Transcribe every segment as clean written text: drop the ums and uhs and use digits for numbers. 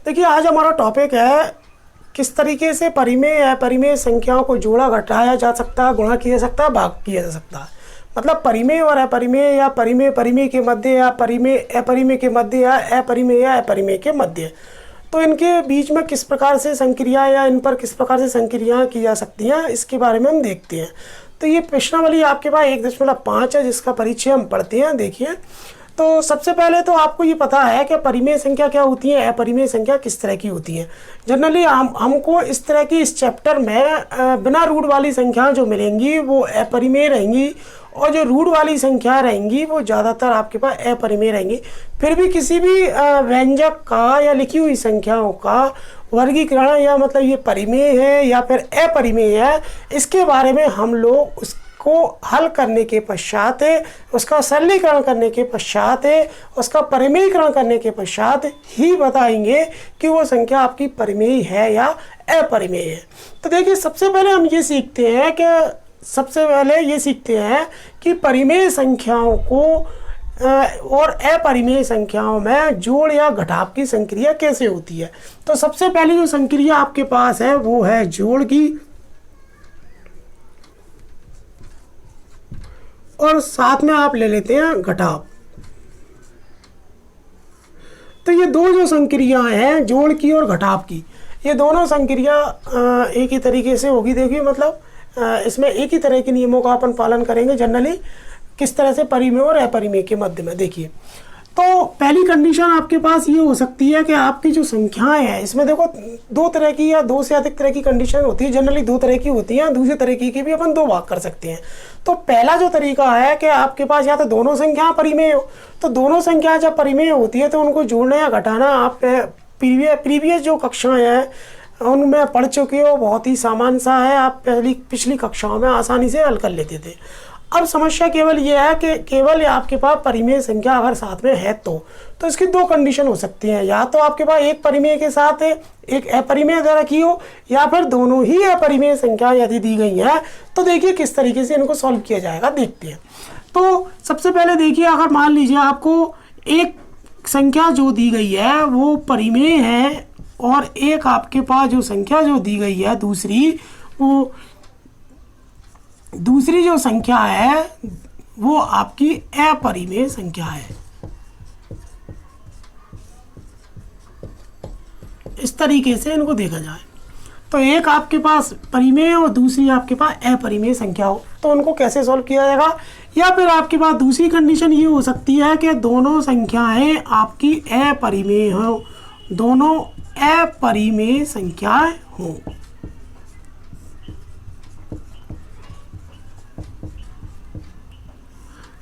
देखिए आज हमारा टॉपिक है किस तरीके से परिमेय या अपरिमेय संख्याओं को जोड़ा घटाया जा सकता है, गुणा किया जा सकता है, भाग किया जा सकता है। मतलब परिमेय और अपरिमेय या परिमेय परिमेय के मध्य या परिमेय अपरिमेय के मध्य या अपरिमेय या अपरिमेय के मध्य, तो इनके बीच में किस प्रकार से संक्रिया या इन पर किस प्रकार से संक्रियाएँ की जा सकती हैं, इसके बारे में हम देखते हैं। तो ये प्रश्नावली आपके पास 1.5 है, जिसका परिचय हम पढ़ते हैं। देखिए, तो सबसे पहले तो आपको ये पता है कि परिमेय संख्या क्या होती है, अपरिमेय संख्या किस तरह की होती है। जनरली हमको इस तरह की इस चैप्टर में बिना रूट वाली संख्या जो मिलेंगी वो अपरिमेय रहेंगी, और जो रूट वाली संख्या रहेंगी वो ज़्यादातर आपके पास अपरिमेय रहेंगी। फिर भी किसी भी व्यंजक का या लिखी हुई संख्याओं का वर्गीकरण या मतलब ये परिमेय है या फिर अपरिमेय है, इसके बारे में हम लोग को हल करने के पश्चात, उसका सरलीकरण करने के पश्चात, उसका परिमेयीकरण करने के पश्चात ही बताएंगे कि वो संख्या आपकी परिमेय है या अपरिमेय है। तो देखिए, सबसे पहले हम ये सीखते हैं कि परिमेय संख्याओं को और अपरिमेय संख्याओं में जोड़ या घटाव की संक्रिया कैसे होती है। तो सबसे पहली जो संक्रिया आपके पास है वो है जोड़ की, और साथ में आप ले लेते हैं घटाव। तो ये दो जो संक्रियाएं हैं, जोड़ की और घटाव की, ये दोनों संक्रिया एक ही तरीके से होगी। देखिए, मतलब इसमें एक ही तरह के नियमों का अपन पालन करेंगे जनरली, किस तरह से परिमेय और अपरिमेय के मध्य में। देखिए, तो पहली कंडीशन आपके पास ये हो सकती है कि आपकी जो संख्याएं हैं, इसमें देखो दो तरह की या दो से अधिक तरह की कंडीशन होती है। जनरली दो तरह की होती हैं, दूसरे तरीके की भी अपन दो भाग कर सकते हैं। तो पहला जो तरीका है कि आपके पास या तो दोनों संख्याएं परिमेय हो, तो दोनों संख्याएं जब परिमेय होती है तो उनको जोड़ना या घटाना आप प्रीवियस जो कक्षाएं हैं उनमें पढ़ चुके हो, बहुत ही सामान्य सा है, आप पिछली कक्षाओं में आसानी से हल कर लेते थे। अब समस्या केवल ये है कि केवल आपके पास परिमेय संख्या अगर साथ में है तो इसकी दो कंडीशन हो सकती हैं। या तो आपके पास एक परिमेय के साथ एक अपरिमेय दे रखी हो, या फिर दोनों ही अपरिमेय संख्या यदि दी गई है। तो देखिए किस तरीके से इनको सॉल्व किया जाएगा, देखते हैं। तो सबसे पहले देखिए, अगर मान लीजिए आपको एक संख्या जो दी गई है वो परिमेय है, और एक आपके पास जो संख्या जो दी गई है दूसरी जो संख्या है वो आपकी अपरिमेय संख्या है। इस तरीके से इनको देखा जाए तो एक आपके पास परिमेय और दूसरी आपके पास अपरिमेय संख्या हो, तो उनको कैसे सॉल्व किया जाएगा। या फिर आपके पास दूसरी कंडीशन ये हो सकती है कि दोनों संख्याएं आपकी अपरिमेय हो, दोनों अपरिमेय संख्याएं हों।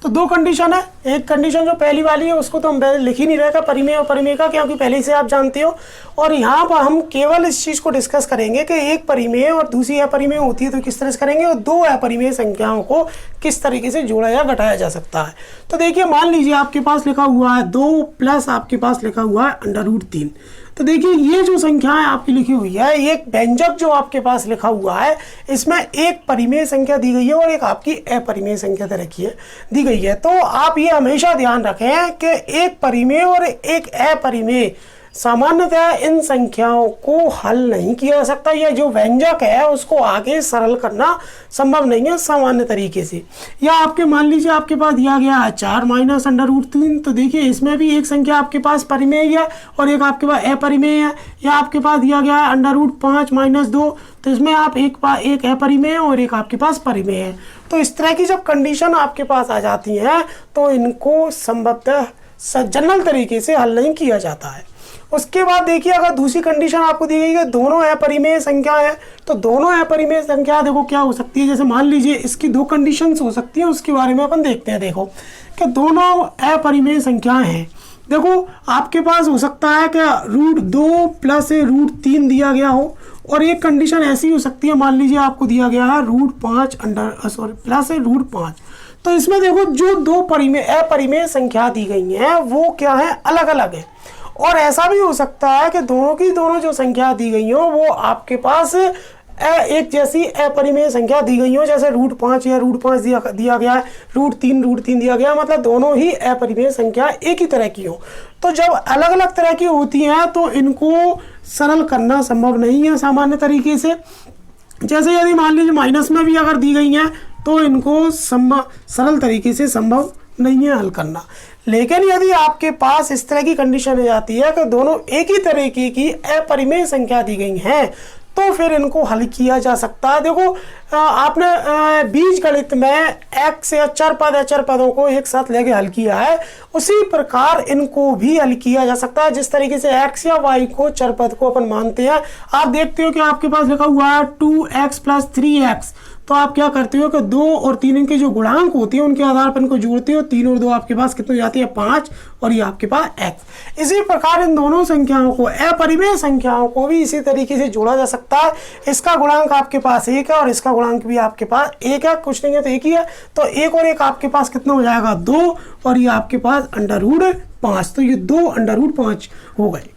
तो दो कंडीशन है। एक कंडीशन जो पहली वाली है उसको तो हम लिख ही नहीं रहेगा परिमेय और परिमेय का, क्योंकि पहले से आप जानते हो। और यहाँ पर हम केवल इस चीज़ को डिस्कस करेंगे कि एक परिमेय और दूसरी अपरिमेय होती है तो किस तरह से करेंगे, और दो अपरिमेय संख्याओं को किस तरीके से जोड़ा या घटाया जा सकता है। तो देखिए, मान लीजिए आपके पास लिखा हुआ है 2 प्लस आपके पास लिखा हुआ है √3। तो देखिए, ये जो संख्याएं आपकी लिखी हुई है, एक व्यंजक जो आपके पास लिखा हुआ है, इसमें एक परिमेय संख्या दी गई है और एक आपकी अपरिमेय संख्या दी गई है। तो आप ये हमेशा ध्यान रखें कि एक परिमेय और एक अपरिमेय, सामान्यतः इन संख्याओं को हल नहीं किया जा सकता, या जो व्यंजक है उसको आगे सरल करना संभव नहीं है सामान्य तरीके से। या आपके मान लीजिए आपके पास दिया गया है 4 माइनस √3, तो देखिए इसमें भी एक संख्या आपके पास परिमेय है और एक आपके पास अपरिमेय है। या आपके पास दिया गया है √5 माइनस 2, तो इसमें आप एक अपरिमेय और एक आपके पास परिमेय है। तो इस तरह की जब कंडीशन आपके पास आ जाती है तो इनको संभवतः जनरल तरीके से हल नहीं किया जाता है। उसके बाद देखिए, अगर दूसरी कंडीशन आपको दी गई है दोनों अपरिमेय संख्या है, तो दोनों अपरिमेय संख्या देखो क्या हो सकती है। जैसे मान लीजिए इसकी दो कंडीशंस हो सकती हैं, उसके बारे में अपन देखते हैं। देखो कि दोनों अपरिमेय संख्याएं हैं। देखो आपके पास हो सकता है कि √2 प्लस √3 दिया गया हो, और एक कंडीशन ऐसी हो सकती है, मान लीजिए आपको दिया गया है √5 प्लस √5। तो इसमें देखो जो दो अपरिमेय संख्या दी गई हैं वो क्या है, अलग अलग है। और ऐसा भी हो सकता है कि दोनों की दोनों जो संख्या दी गई हो वो आपके पास एक जैसी अपरिमेय संख्या दी गई हो, जैसे √5 या √5 दिया गया है, √3 दिया गया, मतलब दोनों ही अपरिमेय संख्या एक ही तरह की हो। तो जब अलग अलग तरह की होती हैं तो इनको सरल करना संभव नहीं है सामान्य तरीके से। जैसे यदि मान लीजिए माइनस में भी अगर दी गई हैं तो इनको सरल तरीके से संभव नहीं है हल करना। लेकिन यदि आपके पास इस तरह की कंडीशन हो जाती है कि दोनों एक ही तरीके की अपरिमेय संख्या दी गई हैं तो फिर इनको हल किया जा सकता है। देखो आपने बीजगणित में x या चर पदों को एक साथ लेके हल किया है, उसी प्रकार इनको भी हल किया जा सकता है। जिस तरीके से x या y को चर पद को अपन मानते हैं, आप देखते हो कि आपके पास लिखा हुआ है 2x + 3x, तो आप क्या करते हो कि 2 और 3 के जो गुणांक होती है उनके आधार पर इनको जोड़ते हो, 3 और 2 आपके पास कितनी हो जाती है 5, और ये आपके पास x। इसी प्रकार इन दोनों संख्याओं को, अपरिमेय संख्याओं को भी इसी तरीके से जोड़ा जा सकता है। इसका गुणांक आपके पास 1 है और इसका गुणांक भी आपके पास 1 है, कुछ नहीं है तो 1 ही है, तो 1 और 1 आपके पास कितना हो जाएगा 2, और ये आपके पास √5, तो ये 2 √5 हो गए।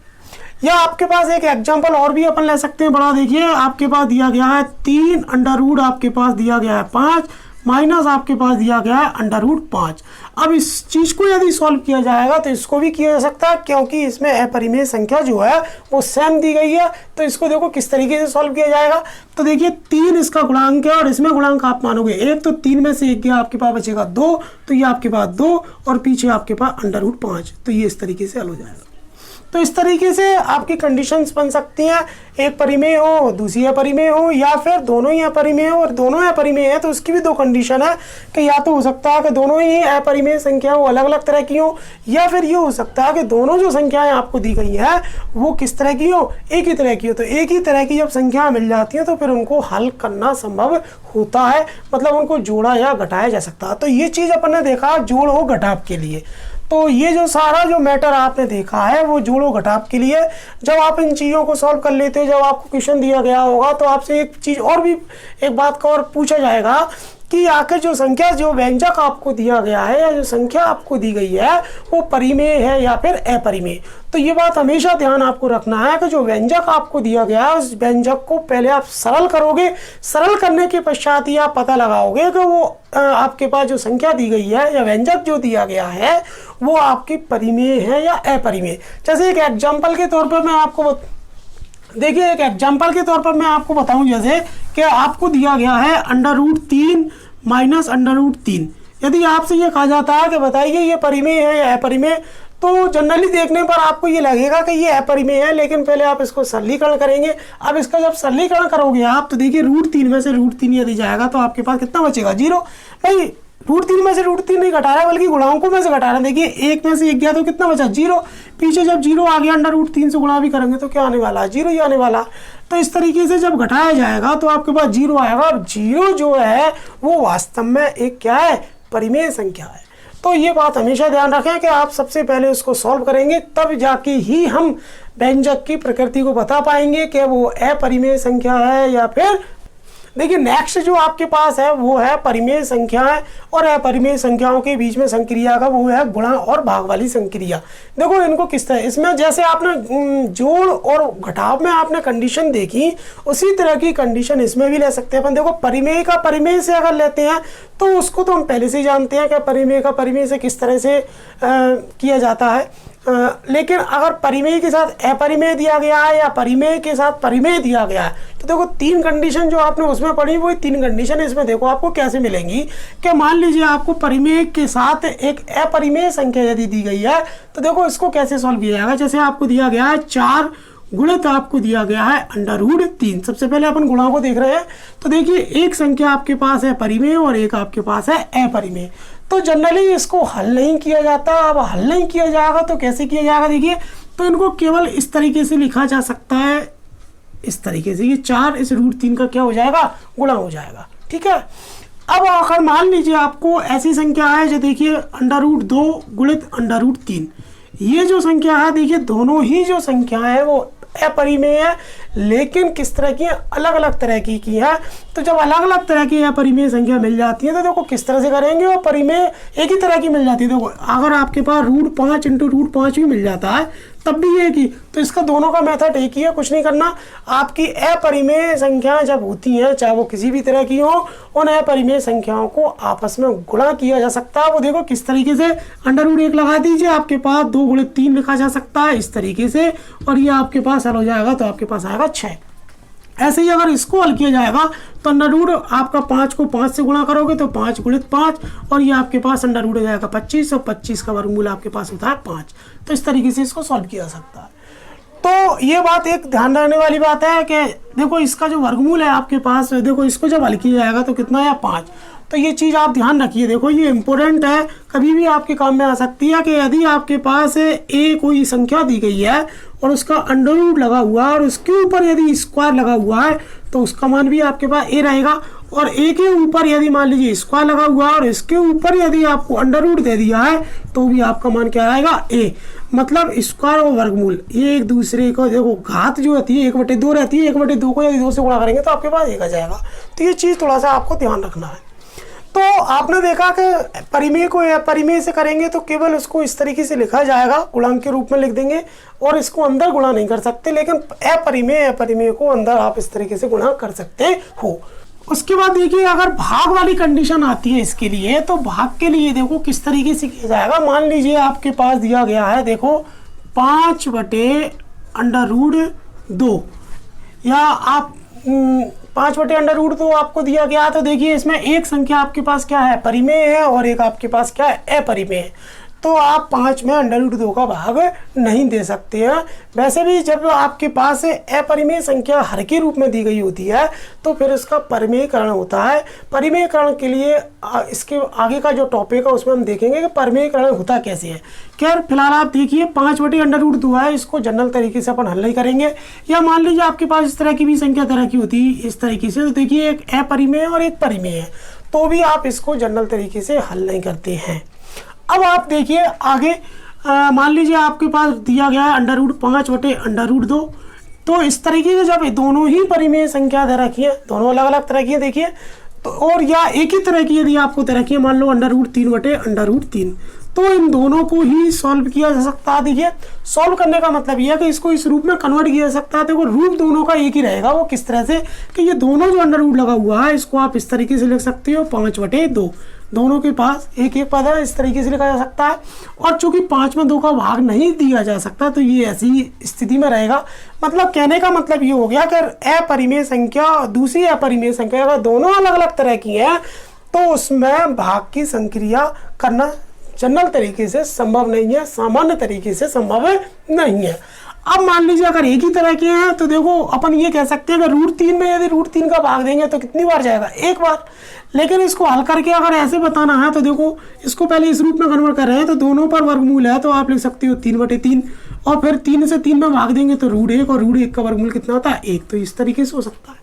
या आपके पास एक एग्जांपल और भी अपन ले सकते हैं बड़ा। देखिए आपके पास दिया गया है 3 √ आपके पास दिया गया है 5 माइनस आपके पास दिया गया है √5। अब इस चीज को यदि सॉल्व किया जाएगा तो इसको भी किया जा सकता है, क्योंकि इसमें अपरिमेय संख्या जो है वो सेम दी गई है। तो इसको देखो किस तरीके से सॉल्व किया जाएगा। तो देखिए 3 इसका गुणांक है और इसमें गुणांक आप मानोगे 1, तो 3 में से 1 गया, आपके पास बचेगा 2, तो ये आपके पास 2 और पीछे आपके पास √5, तो ये इस तरीके से हल हो जाएगा। तो इस तरीके से आपकी कंडीशंस बन सकती हैं, एक परिमेय हो दूसरी अपरिमेय हो, या फिर दोनों ही अपरिमेय हो और दोनों अपरिमेय है तो उसकी भी 2 कंडीशन है कि या तो हो सकता है कि दोनों ही अपरिमेय संख्या हो अलग अलग तरह की हो, या फिर ये हो सकता है कि दोनों जो संख्याएं आपको दी गई है वो किस तरह की हो, एक ही तरह की हो। तो एक ही तरह की जब संख्या मिल जाती है तो फिर उनको हल करना संभव होता है, मतलब उनको जोड़ा या घटाया जा सकता है। तो ये चीज़ अपन ने देखा जोड़ हो घटाव के लिए। तो ये जो सारा जो मैटर आपने देखा है वो जोड़ो घटाव के लिए। जब आप इन चीज़ों को सॉल्व कर लेते हो, जब आपको क्वेश्चन दिया गया होगा तो आपसे एक चीज़ और भी, एक बात का और पूछा जाएगा कि आखिर जो संख्या, जो व्यंजक आपको दिया गया है या जो संख्या आपको दी गई है वो परिमेय है या फिर अपरिमेय। तो ये बात हमेशा ध्यान आपको रखना है कि जो व्यंजक आपको दिया गया है उस व्यंजक को पहले आप सरल करोगे, सरल करने के पश्चात ही आप पता लगाओगे कि वो आपके पास जो संख्या दी गई है या व्यंजक जो दिया गया है वो आपकी परिमेय है या अपरिमेय। जैसे एक एग्जाम्पल के तौर पर मैं आपको देखिए, एक एग्जाम्पल के तौर पर मैं आपको बताऊं, जैसे कि आपको दिया गया है √3 माइनस √3। यदि आपसे ये कहा जाता है कि बताइए ये परिमेय है या अपरिमेय, तो जनरली देखने पर आपको ये लगेगा कि ये अपरिमेय है, लेकिन पहले आप इसको सरलीकरण करेंगे। अब इसका जब सरलीकरण करोगे आप तो देखिए √3 में से √3 यदि जाएगा तो आपके पास कितना बचेगा 0। भाई √3 में से √3 नहीं घटा रहा है बल्कि गुणांकों में से घटा रहा है। देखिए 1 में से 1 गया तो कितना बचा 0, पीछे जब 0 आ गया √3 से गुणा भी करेंगे तो क्या आने वाला है 0 ही आने वाला। तो इस तरीके से जब घटाया जाएगा तो आपके पास 0 आएगा, और 0 जो है वो वास्तव में एक क्या है, परिमेय संख्या है। तो ये बात हमेशा ध्यान रखें कि आप सबसे पहले उसको सॉल्व करेंगे, तब जाके ही हम व्यंजक की प्रकृति को बता पाएंगे कि वो अपरिमेय संख्या है या फिर। देखिए नेक्स्ट जो आपके पास है वो है परिमेय संख्या है, और अपरिमेय संख्याओं के बीच में संक्रिया का वो है गुणा और भाग वाली संक्रिया। देखो इनको किस तरह, इसमें जैसे आपने जोड़ और घटाव में आपने कंडीशन देखी, उसी तरह की कंडीशन इसमें भी ले सकते हैं अपन। देखो परिमेय का परिमेय से अगर लेते हैं तो उसको तो हम पहले से ही जानते हैं कि परिमेय का परिमेय से किस तरह से किया जाता है। लेकिन अगर परिमेय के साथ अपरिमेय दिया गया है या परिमेय के साथ परिमेय दिया गया है तो देखो 3 कंडीशन जो आपने उसमें पढ़ी वही 3 कंडीशन इसमें देखो आपको कैसे मिलेंगी। कि मान लीजिए आपको परिमेय के साथ एक अपरिमेय संख्या यदि दी गई है तो देखो इसको कैसे सॉल्व किया जाएगा। जैसे आपको दिया गया है 4 गुणित आपको दिया गया है √3। सबसे पहले अपन गुणा को देख रहे हैं, तो देखिए एक संख्या आपके पास है परिमेय और एक आपके पास है अपरिमेय। तो जनरली इसको हल नहीं किया जाता। अब हल नहीं किया जाएगा तो कैसे किया जाएगा, देखिए तो इनको केवल इस तरीके से लिखा जा सकता है, इस तरीके से, ये 4 इस √3 का क्या हो जाएगा, गुणा हो जाएगा। ठीक है। अब अगर मान लीजिए आपको ऐसी संख्या है जो देखिए √2 गुणित √3, ये जो संख्या है देखिए दोनों ही जो संख्या है वो अपरिमेय है, लेकिन किस तरह की है, अलग अलग तरह की है। तो जब अलग अलग तरह की अपरिमेय संख्या मिल जाती है तो देखो किस तरह से करेंगे, और परिमेय एक ही तरह की मिल जाती है। देखो अगर आपके पास √5 × √5 भी मिल जाता है तब भी एक ही। तो इसका दोनों का मेथड एक ही है, कुछ नहीं करना। आपकी अपरिमेय संख्याएं जब होती हैं, चाहे वो किसी भी तरह की हो, उन अपरिमेय संख्याओं को आपस में गुणा किया जा सकता है। वो देखो किस तरीके से, √1 लगा दीजिए, आपके पास 2 × 3 लिखा जा सकता है इस तरीके से, और ये आपके पास हल हो जाएगा तो आपके पास आएगा 6। ऐसे ही अगर इसको हल किया जाएगा तो अंडर आपका 5 को 5 से गुणा करोगे तो 5 × 5, और ये आपके पास अंडर हो जाएगा 25, और 25 का वर्गमूल आपके पास होता है 5। तो इस तरीके से इसको सॉल्व किया जा सकता है। तो ये बात एक ध्यान रखने वाली बात है कि देखो इसका जो वर्गमूल है आपके पास, देखो इसको जब हल किया जाएगा तो कितना है 5। तो ये चीज़ आप ध्यान रखिए, देखो ये इंपॉर्टेंट है, कभी भी आपके काम में आ सकती है कि यदि आपके पास कोई संख्या दी गई है और उसका अंडर लगा हुआ है और उसके ऊपर यदि स्क्वायर लगा हुआ है तो उसका मान भी आपके पास a रहेगा, और a के ऊपर यदि मान लीजिए स्क्वायर लगा हुआ है और इसके ऊपर यदि आपको अंडर दे दिया है तो भी आपका मान क्या आएगा a। मतलब स्क्वायर और वर्गमूल ये एक दूसरे को, देखो घात जो होती है 1/2 रहती है, 1/2 को यदि 2 से गुणा करेंगे तो आपके पास 1 आ जाएगा। तो ये चीज़ थोड़ा सा आपको ध्यान रखना है। तो आपने देखा कि परिमेय को अपरिमेय से करेंगे तो केवल उसको इस तरीके से लिखा जाएगा, गुणांक के रूप में लिख देंगे, और इसको अंदर गुणा नहीं कर सकते, लेकिन अपरिमेय को अंदर आप इस तरीके से गुणा कर सकते हो। उसके बाद देखिए अगर भाग वाली कंडीशन आती है इसके लिए, तो भाग के लिए देखो किस तरीके से किया जाएगा। मान लीजिए आपके पास दिया गया है, देखो 5/√2, या आप 5/√2 आपको दिया गया, तो देखिए इसमें एक संख्या आपके पास क्या है, परिमेय है, और एक आपके पास क्या है, अपरिमेय है। तो आप 5 में √2 का भाग नहीं दे सकते हैं। वैसे भी जब आपके पास अपरिमेय संख्या हर के रूप में दी गई होती है तो फिर इसका परिमेयकरण होता है। परिमेयकरण के लिए इसके आगे का जो टॉपिक है उसमें हम देखेंगे कि परिमेयकरण होता कैसे है। खैर फिलहाल आप देखिए 5/√2 है, इसको जनरल तरीके से अपन हल नहीं करेंगे। या मान लीजिए आपके पास इस तरह की भी संख्या तरह की होती है इस तरीके से, तो देखिए एक अपरिमेय और एक परिमेय है, तो भी आप इसको जनरल तरीके से हल नहीं करते हैं। अब आप देखिए आगे, मान लीजिए आपके पास दिया गया है √5/√2, तो इस तरीके से जब दोनों ही परिमेय संख्या दे रखी है, दोनों अलग अलग तरह की है देखिए, तो और या एक ही तरह की यदि आपको दे रखी है, मान लो √3/√3, तो इन दोनों को ही सॉल्व किया जा सकता है। देखिए सॉल्व करने का मतलब यह है कि इसको इस रूप में कन्वर्ट किया जा सकता है। देखो रूप दोनों का एक ही रहेगा, वो किस तरह से कि ये दोनों जो अंडर रूट लगा हुआ है इसको आप इस तरीके से लिख सकते हो 5/2, दोनों के पास एक एक पद है, इस तरीके से लिखा जा सकता है। और चूंकि 5 में 2 का भाग नहीं दिया जा सकता तो ये ऐसी स्थिति में रहेगा। मतलब कहने का मतलब ये हो गया कि अपरिमेय संख्या और दूसरी अपरिमेय संख्या अगर दोनों अलग अलग तरह की है तो उसमें भाग की संक्रिया करना जनरल तरीके से संभव नहीं है, सामान्य तरीके से संभव नहीं है। अब मान लीजिए अगर एक ही तरह के हैं तो देखो अपन ये कह सकते हैं कि √3 में यदि √3 का भाग देंगे तो कितनी बार जाएगा, एक बार। लेकिन इसको हल करके अगर ऐसे बताना है तो देखो इसको पहले इस रूप में कन्वर्ट कर रहे हैं, तो दोनों पर वर्गमूल है तो आप लिख सकते हो 3/3, और फिर 3 से 3 में भाग देंगे तो √1, और √1 का वर्गमूल कितना होता है 1। तो इस तरीके से हो सकता है।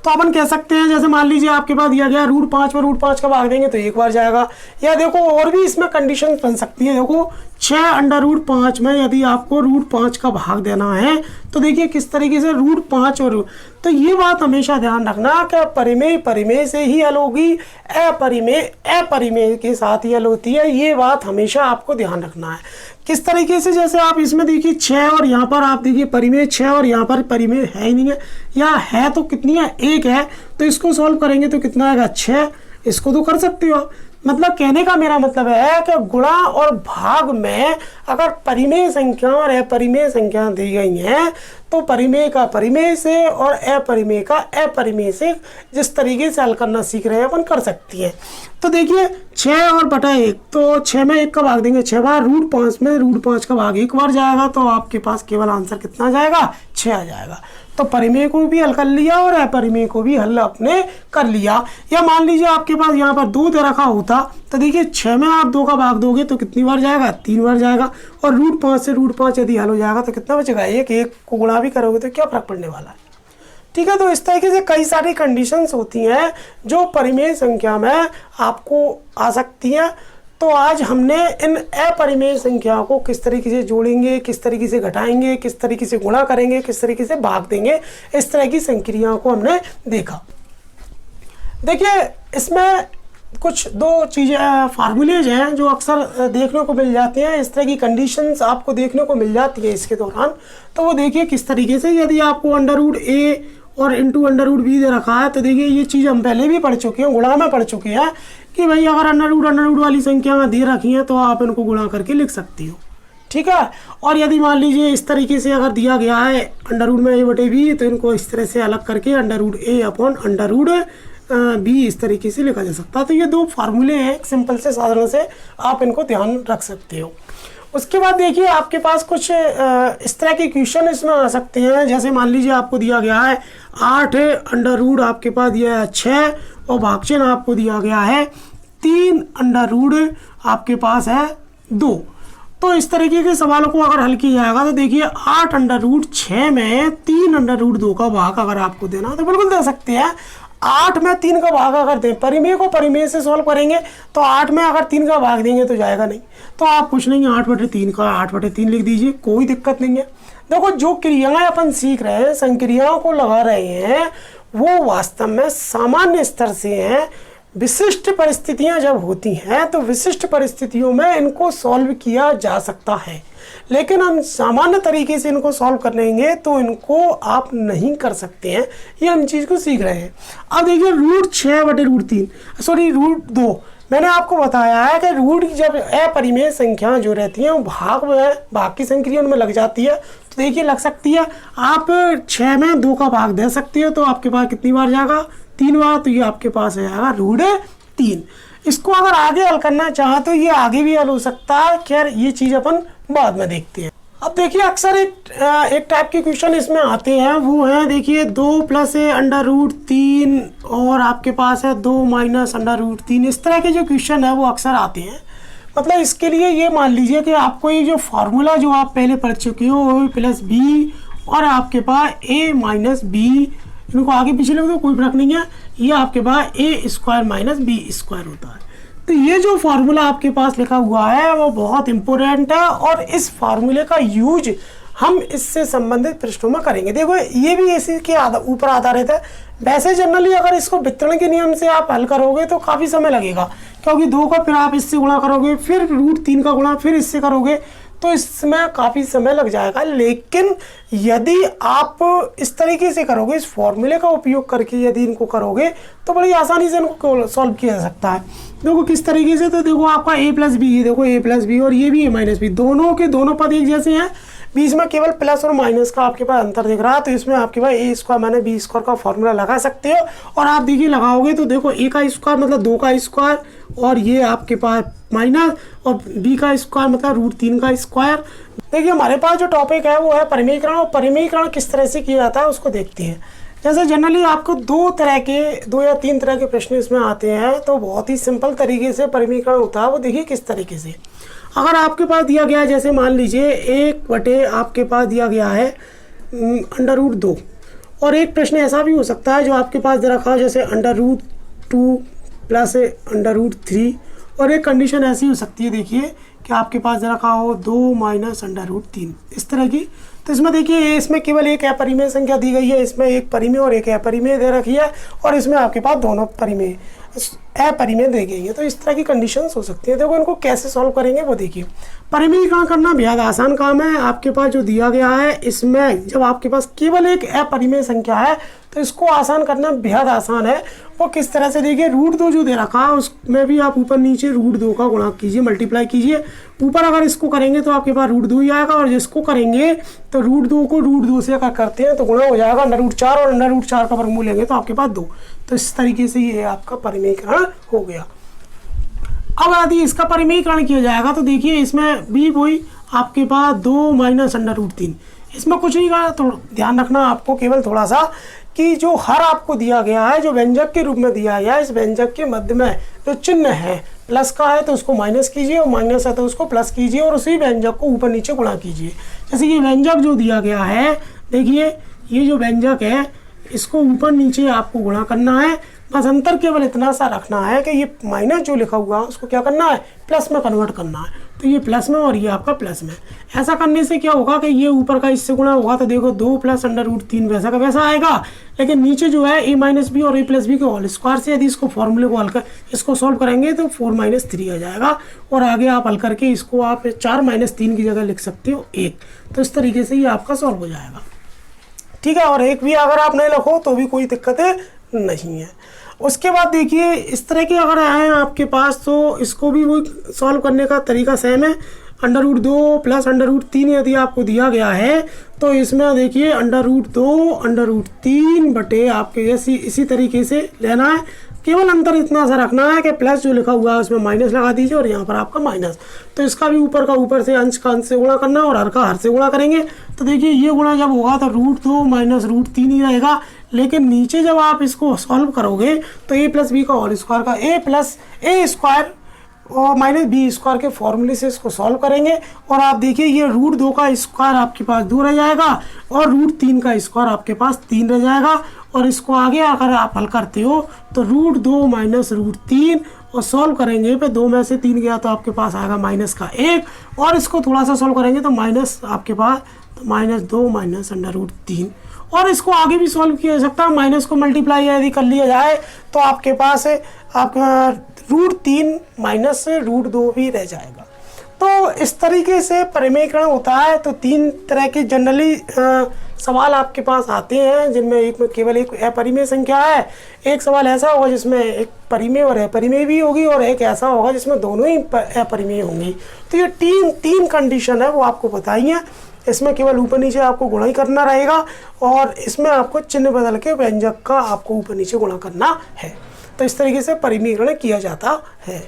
तो अपन कह सकते हैं जैसे मान लीजिए आपके पास दिया गया √5 में √5 का भाग देंगे तो एक बार जाएगा। या देखो और भी इसमें कंडीशन बन सकती है। देखो 6/5 में यदि आपको √5 का भाग देना है तो देखिए किस तरीके से √5 और, तो ये बात हमेशा ध्यान रखना कि परिमेय परिमेय से ही हल होगी, अपरिमेय के साथ ही हल होती है। ये बात हमेशा आपको ध्यान रखना है। किस तरीके से, जैसे आप इसमें देखिए 6 और यहाँ पर आप देखिए परिमेय 6 और यहाँ पर परिमेय है ही नहीं है, या है तो कितनी है 1 है, तो इसको सॉल्व करेंगे तो कितना आएगा 6। इसको तो कर सकते हो। मतलब कहने का मेरा मतलब है कि गुणा और भाग में अगर परिमेय संख्या और अपरिमेय संख्या दी गई हैं तो परिमेय का परिमेय से और अपरिमेय का अपरिमेय से जिस तरीके से हल करना सीख रहे हैं अपन कर सकती है। तो देखिए 6 और बटा 1, तो 6 में 1 का भाग देंगे 6 बार, √5 में √5 का भाग 1 बार जाएगा, तो आपके पास केवल आंसर कितना जाएगा 6 आ जाएगा। तो परिमेय को भी हल कर लिया और अपरिमेय को भी हल आपने कर लिया। या मान लीजिए आपके पास यहाँ पर 2 दे रखा होता तो देखिए 6 में आप 2 का भाग दोगे तो कितनी बार जाएगा 3 बार जाएगा, और √5 से √5 यदि हल हो जाएगा तो कितना बचेगा 1 को गुणा भी करोगे तो क्या फर्क पड़ने वाला है। ठीक है, तो इस तरीके से कई सारी कंडीशंस होती हैं जो परिमेय संख्या में आपको आ सकती हैं। तो आज हमने इन अपरिमेय संख्याओं को किस तरीके से जोड़ेंगे, किस तरीके से घटाएंगे, किस तरीके से गुणा करेंगे, किस तरीके से भाग देंगे, इस तरह की संक्रियाओं को हमने देखा। देखिए इसमें कुछ दो चीज़ें फार्मूलेज हैं जो अक्सर देखने को मिल जाते हैं, इस तरह की कंडीशंस आपको देखने को मिल जाती है इसके दौरान। तो वो देखिए किस तरीके से, यदि आपको अंडर रूट ए और इंटू अंडर रूट बी दे रखा है तो देखिए ये चीज़ हम पहले भी पढ़ चुके हैं, गुणा में पढ़ चुके हैं कि भाई अगर अंडर रूट वाली संख्या में दे रखी है तो आप इनको गुणा करके लिख सकती हो, ठीक है। और यदि मान लीजिए इस तरीके से अगर दिया गया है अंडर रूट में ए बटे बी, तो इनको इस तरह से अलग करके अंडर रूट ए अपॉन अंडर रूट बी इस तरीके से लिखा जा सकता है। तो ये दो फार्मूले हैं सिंपल से, साधारण से, आप इनको ध्यान रख सकते हो। उसके बाद देखिए आपके पास कुछ इस तरह के क्वेश्चन इसमें आ सकते हैं, जैसे मान लीजिए आपको दिया गया है 8 अंडर रूट आपके पास दिया है 6 और भागचन आपको दिया गया है 3 अंडर रूट आपके पास है 2। तो इस तरीके के सवालों को अगर हल किया जाएगा तो देखिए 8 अंडर रूट 6 में 3 अंडर रूट 2 का भाग अगर आपको देना तो बिल्कुल दे सकते हैं। 8 में 3 का भाग अगर दें, परिमेय को परिमेय से सॉल्व करेंगे तो 8 में अगर 3 का भाग देंगे तो जाएगा नहीं, तो आप पूछ लेंगे 8/3 का 8/3 लिख दीजिए, कोई दिक्कत नहीं है। देखो जो क्रियाएं अपन सीख रहे हैं, संक्रियाओं को लगा रहे हैं, वो वास्तव में सामान्य स्तर से हैं। विशिष्ट परिस्थितियां जब होती हैं तो विशिष्ट परिस्थितियों में इनको सॉल्व किया जा सकता है, लेकिन हम सामान्य तरीके से इनको सॉल्व करेंगे तो इनको आप नहीं कर सकते हैं। ये हम चीज़ को सीख रहे हैं। अब देखिए रूट 6/√3 सॉरी रूट 2, मैंने आपको बताया है कि रूट जब अपरिमेय संख्या जो रहती हैं वो भाग की संक्रिया में लग जाती है, तो देखिए लग सकती है। आप 6 में 2 का भाग दे सकते हो तो आपके पास कितनी बार जाएगा, 3 बार, तो ये आपके पास जाएगा रूट 3। इसको अगर आगे हल करना चाहें तो ये आगे भी हल हो सकता है, खैर ये चीज़ अपन बाद में देखते हैं। अब देखिए अक्सर एक टाइप के क्वेश्चन इसमें आते हैं, वो है देखिए 2 + अंडर√3 और आपके पास है 2 - अंडर√3। इस तरह के जो क्वेश्चन है वो अक्सर आते हैं। मतलब इसके लिए ये मान लीजिए कि आपको ये जो फार्मूला जो आप पहले पढ़ चुके हो A+B और आपके पास A - B, इनको आगे पीछे लिख दो कोई फर्क नहीं है, ये आपके पास A² - B² होता है। तो ये जो फार्मूला आपके पास लिखा हुआ है वो बहुत इंपॉर्टेंट है और इस फार्मूले का यूज हम इससे संबंधित पृष्ठों में करेंगे। देखो ये भी इसी के ऊपर आधारित है। वैसे जनरली अगर इसको वितरण के नियम से आप हल करोगे तो काफ़ी समय लगेगा, क्योंकि 2 का फिर आप इससे गुणा करोगे, फिर √3 का गुणा फिर इससे करोगे, तो इसमें काफ़ी समय लग जाएगा। लेकिन यदि आप इस तरीके से करोगे, इस फॉर्मूले का उपयोग करके यदि इनको करोगे तो बड़ी आसानी से इनको सॉल्व किया जा सकता है। देखो किस तरीके से, तो देखो आपका A+B, ये देखो A+B और ये भी A-B, दोनों के दोनों पद एक जैसे हैं, बीच में केवल प्लस और माइनस का आपके पास अंतर दिख रहा है, तो इसमें आपके पास A² - B² का फॉर्मूला लगा सकते हो। और आप देखिए लगाओगे तो देखो A का स्क्वायर मतलब 2 का स्क्वायर और ये आपके पास माइनस, और B का स्क्वायर मतलब √3 का स्क्वायर। देखिए हमारे पास जो टॉपिक है वो है परिमेयीकरण, और परिमेयीकरण किस तरह से किया जाता है उसको देखते हैं। जैसे जनरली आपको 2 या 3 तरह के प्रश्न इसमें आते हैं, तो बहुत ही सिंपल तरीके से परिमेयीकरण होता है। वो देखिए किस तरीके से, अगर आपके पास दिया गया है, जैसे मान लीजिए 1 आपके पास दिया गया है अंडर√2, और एक प्रश्न ऐसा भी हो सकता है जो आपके पास दे रखा है जैसे अंडर√2 + अंडर√3, और एक कंडीशन ऐसी हो सकती है देखिए कि आपके पास दे रखा हो 2 - अंडर√3 इस तरह की। तो इसमें देखिए इसमें केवल एक अपरिमेय संख्या दी गई है, इसमें एक परिमेय और एक अपरिमेय दे रखी है, और इसमें आपके पास दोनों परिमेय अपरिमेय दे गई है। तो इस तरह की कंडीशंस हो सकती है। देखो इनको कैसे सॉल्व करेंगे वो देखिए। परिमेयीकरण करना बेहद आसान काम है। आपके पास जो दिया गया है इसमें जब आपके पास केवल एक अपरिमेय संख्या है तो इसको आसान करना बेहद आसान है। वो किस तरह से देखिए, √2 जो दे रखा है उसमें भी आप ऊपर नीचे √2 का गुणा कीजिए, मल्टीप्लाई कीजिए। ऊपर अगर इसको करेंगे तो आपके पास √2 ही आएगा, और जिसको करेंगे तो √2 को √2 से अगर करते हैं तो गुणा हो जाएगा अंडर√4, और अंडर√4 का वर्गमूल लेंगे तो आपके पास 2। तो इस तरीके से ये आपका परिमेयीकरण हो गया। अब यदि इसका परिमेयीकरण किया जाएगा तो देखिए इसमें भी वही आपके पास 2 - अंडर√3, इसमें कुछ नहीं का, तो ध्यान रखना आपको केवल थोड़ा सा कि जो हर आपको दिया गया है, जो व्यंजक के रूप में दिया गया है, इस व्यंजक के मध्य में जो चिन्ह है प्लस का है तो उसको माइनस कीजिए, और माइनस है तो उसको प्लस कीजिए, और उसी व्यंजक को ऊपर नीचे गुणा कीजिए। जैसे ये व्यंजक जो दिया गया है, देखिए ये जो व्यंजक है इसको ऊपर नीचे आपको गुणा करना है, बस अंतर केवल इतना सा रखना है कि ये माइनस जो लिखा हुआ है उसको क्या करना है, प्लस में कन्वर्ट करना है। तो ये प्लस में और ये आपका प्लस में। ऐसा करने से क्या होगा कि ये ऊपर का इससे गुणा होगा तो देखो 2 + √3 वैसा का वैसा आएगा, लेकिन नीचे जो है a - b और a + b के होल स्क्वायर से यदि इसको फॉर्मूले को हल कर इसको सॉल्व करेंगे तो 4 - 3 आ जाएगा। और आगे आप हल करके इसको आप 4 - 3 की जगह लिख सकते हो 1। तो इस तरीके से ये आपका सॉल्व हो जाएगा, ठीक है। और 1 भी अगर आप नहीं लिखो तो भी कोई दिक्कत नहीं है। उसके बाद देखिए इस तरह के अगर आए आपके पास तो इसको भी वो सॉल्व करने का तरीका सेम है। √2 + √3 यदि आपको दिया गया है तो इसमें देखिए √2 √3 बटे आपके इसी तरीके से लेना है। केवल अंतर इतना सा रखना है कि प्लस जो लिखा हुआ है उसमें माइनस लगा दीजिए और यहाँ पर आपका माइनस। तो इसका भी ऊपर का ऊपर से अंश का अंश से गुणा करना है और हर का हर से गुणा करेंगे। तो देखिए ये गुणा जब होगा तो √2 - √3 ही रहेगा, लेकिन नीचे जब आप इसको सॉल्व करोगे तो a + b का होल स्क्वायर का a + a² और -b² के फॉर्मूले से इसको सॉल्व करेंगे। और आप देखिए ये √2 का स्क्वायर आपके पास 2 रह जाएगा और √3 का स्क्वायर आपके पास 3 रह जाएगा। और इसको आगे अगर आप हल करते हो तो √2 - √3 और सॉल्व करेंगे पे 2 में से 3 गया तो आपके पास आएगा -1 और इसको थोड़ा सा सॉल्व करेंगे तो माइनस आपके पास तो -2 - √3। और इसको आगे भी सॉल्व किया जा सकता है, माइनस को मल्टीप्लाई यदि कर लिया जाए तो आपके पास आपका √3 - √2 भी रह जाएगा। तो इस तरीके से परिमेयकरण होता है। तो 3 तरह के जनरली सवाल आपके पास आते हैं जिनमें एक में केवल एक अपरिमेय संख्या है, एक सवाल ऐसा होगा जिसमें एक परिमेय और अपरिमेय भी होगी और एक ऐसा होगा जिसमें दोनों ही अपरिमेय होंगी। तो ये तीन कंडीशन है वो आपको बताई हैं। इसमें केवल ऊपर नीचे आपको गुणा ही करना रहेगा और इसमें आपको चिन्ह बदल के व्यंजक का आपको ऊपर नीचे गुणा करना है। तो इस तरीके से परिमेयकरण किया जाता है।